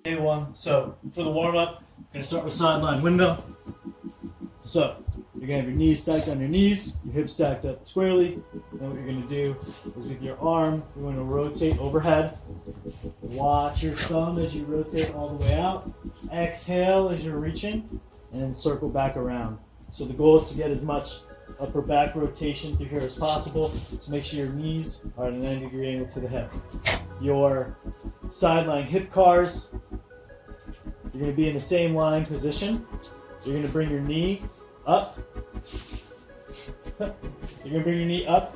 Day one. So for the warm up, I'm gonna start with sideline window. So you're gonna have your knees stacked on your knees, your hips stacked up squarely. Then what you're gonna do is with your arm, you're going to rotate overhead. Watch your thumb as you rotate all the way out. Exhale as you're reaching, and then circle back around. So the goal is to get as much upper back rotation through here as possible. So make sure your knees are at a 90-degree angle to the hip. Your sideline hip cars, you're going to be in the same lying position. You're going to bring your knee up. You're going to bring your knee up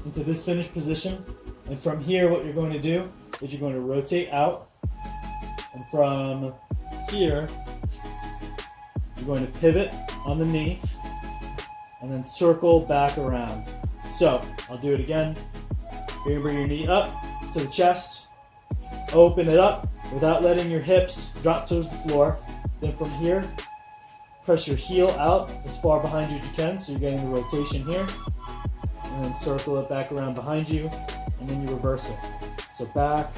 into this finished position. And from here, what you're going to do is you're going to rotate out. And from here, you're going to pivot on the knee and then circle back around. So I'll do it again. You're going to bring your knee up to the chest. Open it up without letting your hips drop towards the floor. Then from here, press your heel out as far behind you as you can, so you're getting the rotation here. And then circle it back around behind you, and then you reverse it. So back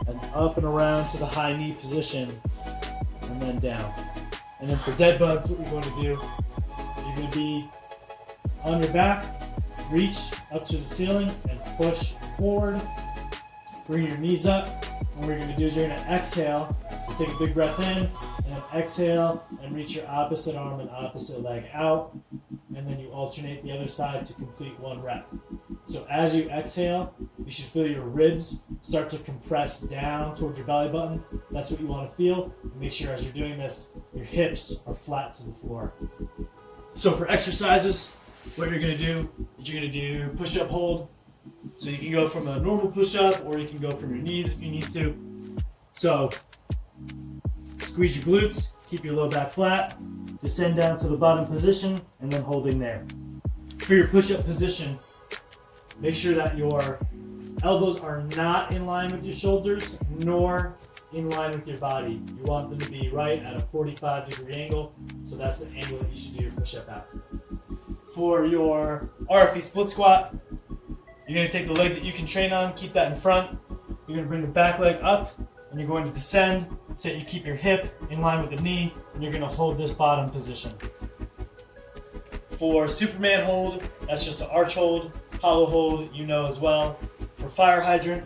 and up and around to the high knee position, and then down. And then for dead bugs, what you're going to do, you're going to be on your back, reach up to the ceiling, and push forward. Bring your knees up. And what you're going to do is you're going to exhale. So take a big breath in, and then exhale, and reach your opposite arm and opposite leg out. And then you alternate the other side to complete one rep. So as you exhale, you should feel your ribs start to compress down towards your belly button. That's what you want to feel. And make sure as you're doing this, your hips are flat to the floor. So for exercises, what you're going to do is you're going to do push-up hold. So you can go from a normal push-up, or you can go from your knees if you need to. So squeeze your glutes, keep your low back flat, descend down to the bottom position, and then holding there. For your push-up position, make sure that your elbows are not in line with your shoulders, nor in line with your body. You want them to be right at a 45-degree angle, so that's the angle that you should do your push-up at. For your RFE split squat, you're going to take the leg that you can train on, keep that in front. You're going to bring the back leg up, and you're going to descend so that you keep your hip in line with the knee, and you're going to hold this bottom position. For Superman hold, that's just an arch hold. Hollow hold, you know as well. For fire hydrant,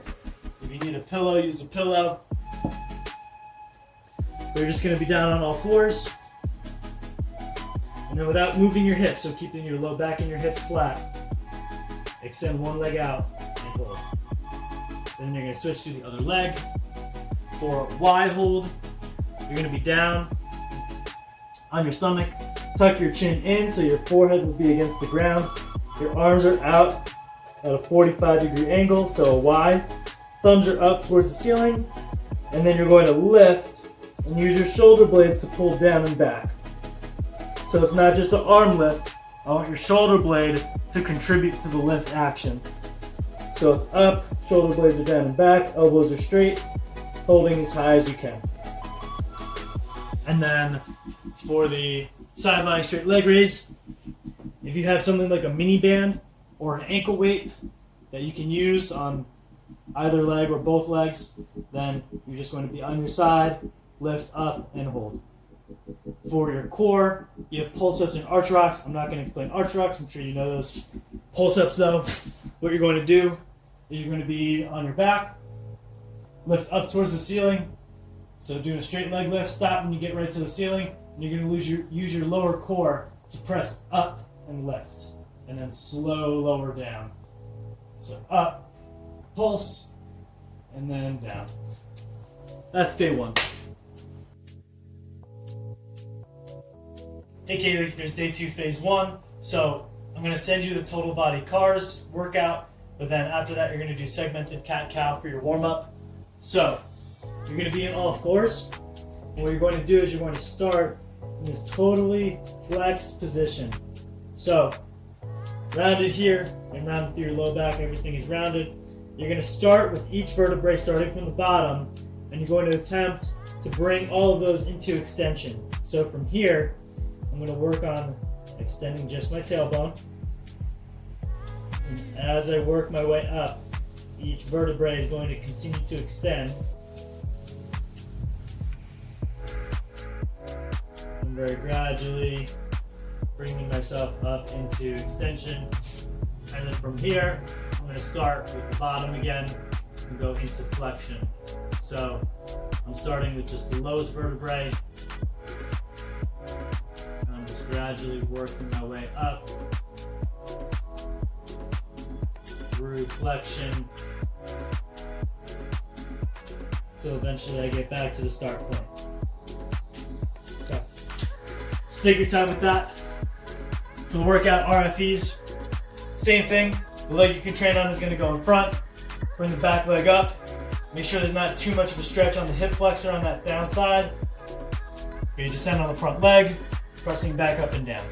if you need a pillow, use a pillow. But you're just going to be down on all fours. And then without moving your hips, so keeping your low back and your hips flat, extend one leg out and hold. Then you're going to switch to the other leg. For Y hold, you're going to be down on your stomach. Tuck your chin in so your forehead will be against the ground. Your arms are out at a 45-degree angle, so a Y. Thumbs are up towards the ceiling. And then you're going to lift and use your shoulder blades to pull down and back. So it's not just an arm lift. I want your shoulder blade to contribute to the lift action. So it's up, shoulder blades are down and back, elbows are straight, holding as high as you can. And then for the sideline straight leg raise, if you have something like a mini band or an ankle weight that you can use on either leg or both legs, then you're just going to be on your side, lift up and hold. For your core, you have pull-ups and arch rocks. I'm not going to explain arch rocks, I'm sure you know those. Pull-ups though, what you're going to do is you're going to be on your back, lift up towards the ceiling. So doing a straight leg lift, stop when you get right to the ceiling, and you're going to use your lower core to press up and lift, and then slow lower down. So up, pulse, and then down. That's day one. Hey Kaylee, here's day two, phase one. So I'm going to send you the total body cars workout, but then after that you're going to do segmented cat-cow for your warm-up. So you're going to be in all fours, and what you're going to do is you're going to start in this totally flexed position. So rounded here and rounded through your low back, everything is rounded. You're going to start with each vertebrae starting from the bottom, and you're going to attempt to bring all of those into extension. So from here, I'm going to work on extending just my tailbone. And as I work my way up, each vertebrae is going to continue to extend very gradually bringing myself up into extension. And then from here, I'm going to start with the bottom again and go into flexion. So I'm starting with just the lowest vertebrae. And I'm just gradually working my way up through flexion till eventually I get back to the start point. Okay. So take your time with that. For the workout RFEs, same thing. The leg you can train on is going to go in front. Bring the back leg up. Make sure there's not too much of a stretch on the hip flexor on that downside. You descend on the front leg, pressing back up and down.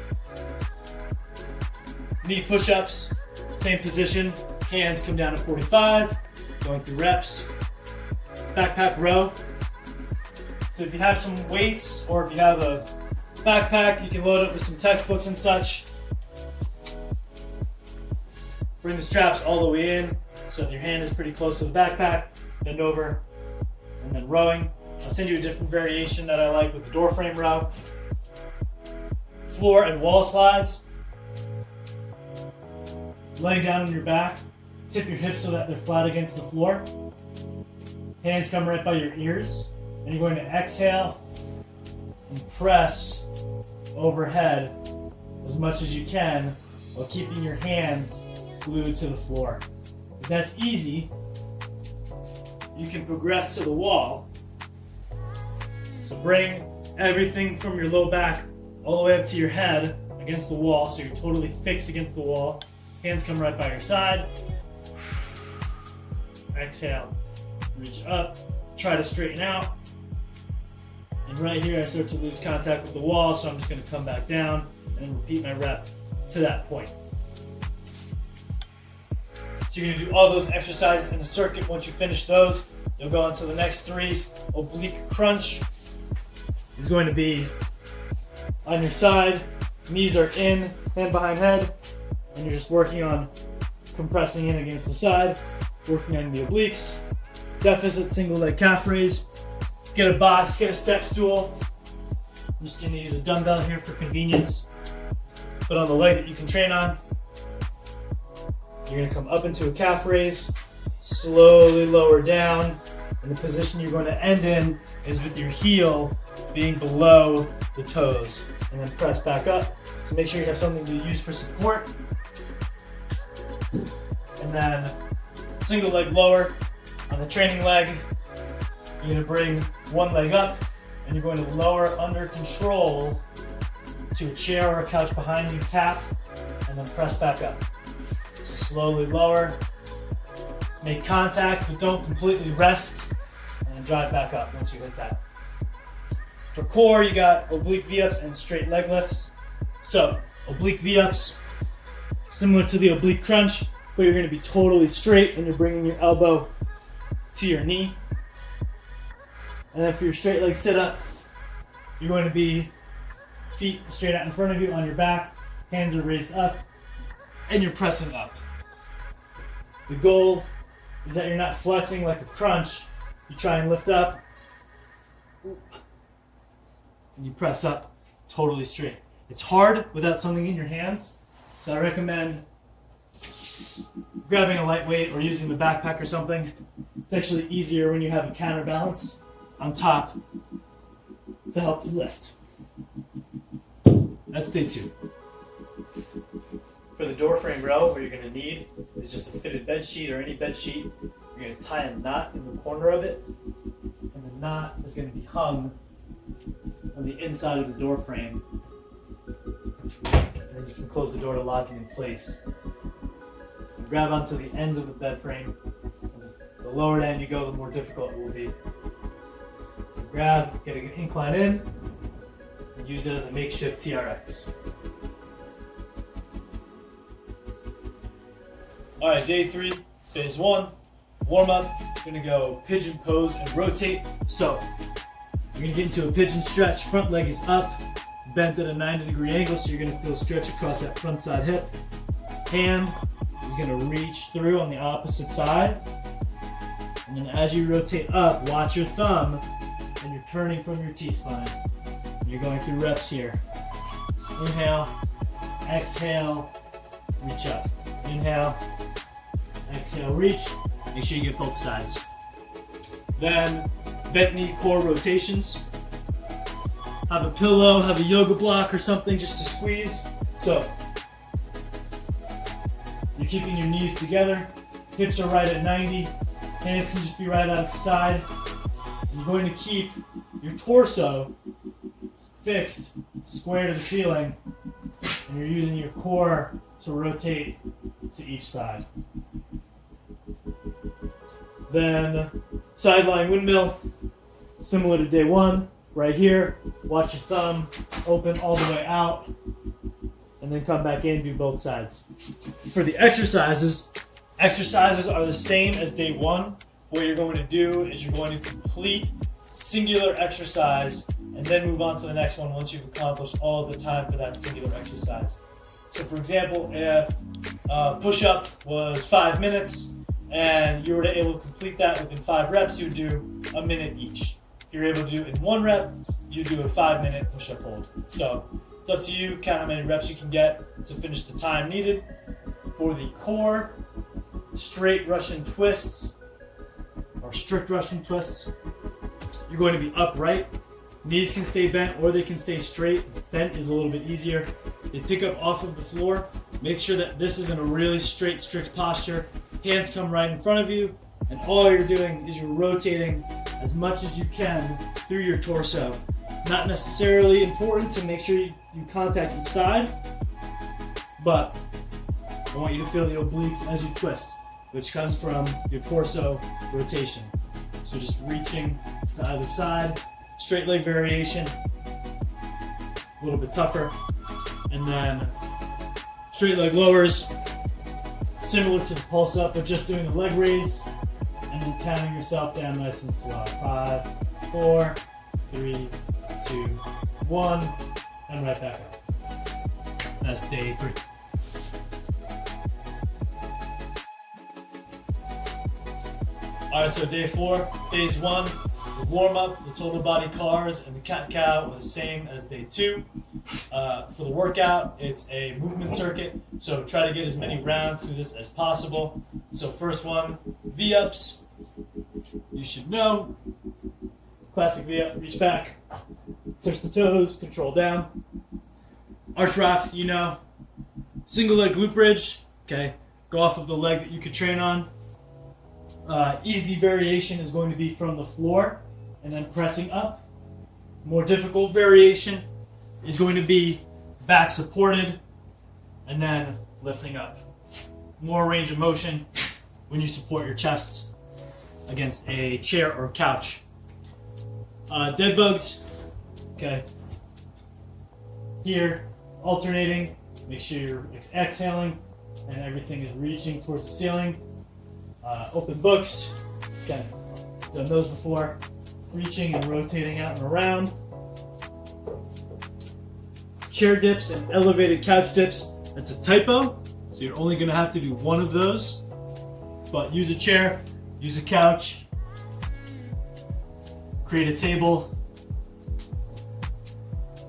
Knee push-ups, same position. Hands come down to 45, going through reps. Backpack row. So if you have some weights or if you have a backpack, you can load it with some textbooks and such. Bring the straps all the way in so that your hand is pretty close to the backpack. Bend over and then rowing. I'll send you a different variation that I like with the door frame row. Floor and wall slides. Laying down on your back. Tip your hips so that they're flat against the floor. Hands come right by your ears. And you're going to exhale and press overhead as much as you can while keeping your hands glued to the floor. If that's easy, you can progress to the wall. So bring everything from your low back all the way up to your head against the wall so you're totally fixed against the wall. Hands come right by your side. Exhale, reach up, try to straighten out. And right here I start to lose contact with the wall, so I'm just going to come back down and repeat my rep to that point. So you're going to do all those exercises in a circuit. Once you finish those, you'll go on to the next three. Oblique crunch is going to be on your side, knees are in, hand behind head, and you're just working on compressing in against the side, working on the obliques. Deficit single leg calf raise. Get a box, get a step stool. I'm just going to use a dumbbell here for convenience. Put on the leg that you can train on. You're going to come up into a calf raise, slowly lower down, and the position you're going to end in is with your heel being below the toes, and then press back up. So make sure you have something to use for support. And then single leg lower on the training leg. You're going to bring one leg up and you're going to lower under control to a chair or a couch behind you, tap, and then press back up. So slowly lower, make contact, but don't completely rest, and then drive back up once you hit that. For core, you got oblique V-ups and straight leg lifts. So oblique V-ups, similar to the oblique crunch, but you're going to be totally straight and you're bringing your elbow to your knee. And then for your straight leg sit up, you're going to be feet straight out in front of you on your back, hands are raised up, and you're pressing up. The goal is that you're not flexing like a crunch. You try and lift up, and you press up totally straight. It's hard without something in your hands, so I recommend grabbing a lightweight or using the backpack or something. It's actually easier when you have a counterbalance on top to help you lift. That's day 2. For the door frame row, what you're going to need is just a fitted bed sheet or any bed sheet. You're going to tie a knot in the corner of it, and the knot is going to be hung on the inside of the door frame. And then you can close the door to lock it in place. You grab onto the ends of the bed frame. The lower end you go, the more difficult it will be. So grab, get an incline in, and use it as a makeshift TRX. Alright, day 3, phase 1, warm up. We're going to go pigeon pose and rotate. So, you're going to get into a pigeon stretch. Front leg is up, bent at a 90-degree angle, so you're going to feel stretch across that front side hip. Hand is going to reach through on the opposite side. And then as you rotate up, watch your thumb, and you're turning from your T-spine. You're going through reps here. Inhale, exhale, reach up. Inhale, exhale, reach. Make sure you get both sides. Then bent knee core rotations. Have a pillow, have a yoga block or something just to squeeze. So you're keeping your knees together. Hips are right at 90. Hands can just be right out the side. And you're going to keep your torso fixed, square to the ceiling, and you're using your core to rotate to each side. Then sideline windmill, similar to day one, right here. Watch your thumb open all the way out, and then come back in and do both sides. For the exercises are the same as day one. What you're going to do is you're going to complete singular exercise and then move on to the next one once you've accomplished all of the time for that singular exercise. So for example, if push-up was 5 minutes and you were able to complete that within 5 reps, you would do a minute each. If you're able to do it in 1 rep, you do a 5-minute push-up hold. So it's up to you, count how many reps you can get to finish the time needed. For the core, straight Russian twists, or strict Russian twists, you're going to be upright. Knees can stay bent or they can stay straight. Bent is a little bit easier. They pick up off of the floor. Make sure that this is in a really straight, strict posture. Hands come right in front of you, and all you're doing is you're rotating as much as you can through your torso. Not necessarily important to make sure you contact each side, but I want you to feel the obliques as you twist, which comes from your torso rotation. So just reaching to either side, straight leg variation, a little bit tougher, and then straight leg lowers, similar to the pulse up, but just doing the leg raise, and then counting yourself down nice and slow. 5, 4, 3, 2, 1, and right back up. That's day 3. Alright, so day 4, phase 1, the warm up, the total body cars, and the cat-cow were the same as day 2. For the workout, it's a movement circuit, so try to get as many rounds through this as possible. So first one, V-ups. You should know. Classic V-up, reach back, touch the toes, control down. Arch rocks, you know. Single leg glute bridge, okay, go off of the leg that you could train on. Easy variation is going to be from the floor and then pressing up. More difficult variation is going to be back supported and then lifting up. More range of motion when you support your chest against a chair or couch. Dead bugs, okay. Here, alternating, make sure you're exhaling and everything is reaching towards the ceiling. Open books, okay, done those before. Reaching and rotating out and around. Chair dips and elevated couch dips, that's a typo, so you're only going to have to do one of those. But use a chair, use a couch, create a table,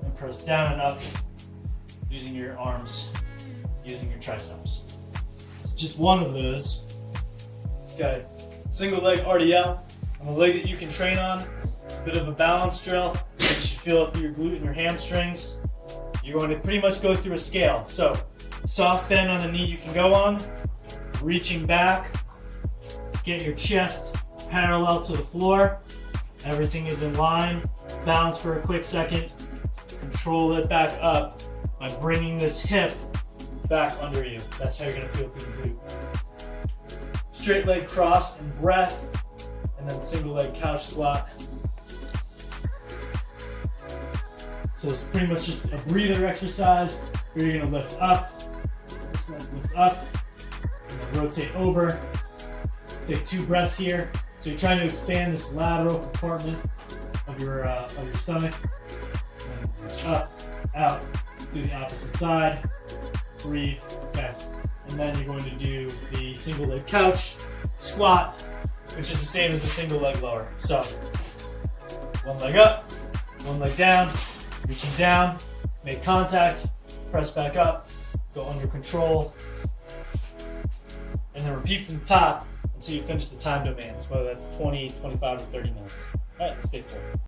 and press down and up using your arms, using your triceps. It's just one of those. Okay, single leg RDL on a leg that you can train on. It's a bit of a balance drill. You should feel it through your glute and your hamstrings. You're going to pretty much go through a scale. So, soft bend on the knee you can go on, reaching back, get your chest parallel to the floor. Everything is in line. Balance for a quick second. Control it back up by bringing this hip back under you. That's how you're going to feel through the glute. Straight leg cross and breath, and then single leg couch squat. So it's pretty much just a breather exercise where you're going to lift up, and then rotate over. Take 2 breaths here. So you're trying to expand this lateral compartment of your stomach. And up, out, do the opposite side. Breathe. Okay. And then you're going to do the single leg couch squat, which is the same as the single leg lower. So, one leg up, one leg down, Reaching down, make contact, press back up, go under control, and then repeat from the top until you finish the time domains, whether that's 20, 25, or 30 minutes. All right, let's stay forward.